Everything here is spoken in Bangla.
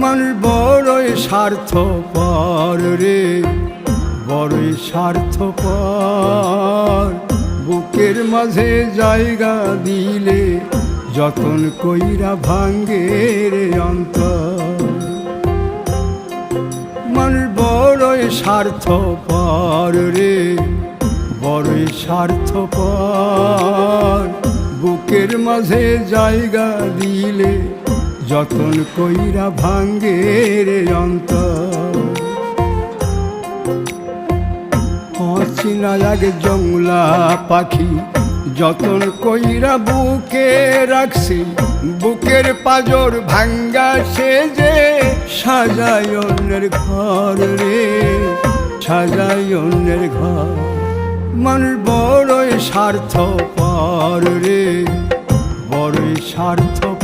মানুষ বড়ই স্বার্থপর রে, বড়ই স্বার্থপর। বুকের মাঝে জায়গা দিলে যতন কইরা ভাঙ্গে রে অন্তর। মানুষ বড়ই স্বার্থপর রে, বড়ই স্বার্থপর। বুকের মাঝে জায়গা দিলে যতন কইরা ভাঙ্গে রে অন্তর। অচিনা আগে জংলা পাখি যতন কইরা বুকে রাখছি, বুকের পাজর ভাঙ্গা সে যে সাজায় অন্যের ঘর রে, সাজায় অন্যের ঘর। মানুষ বড়ই স্বার্থপর রে, বড়ই স্বার্থপর।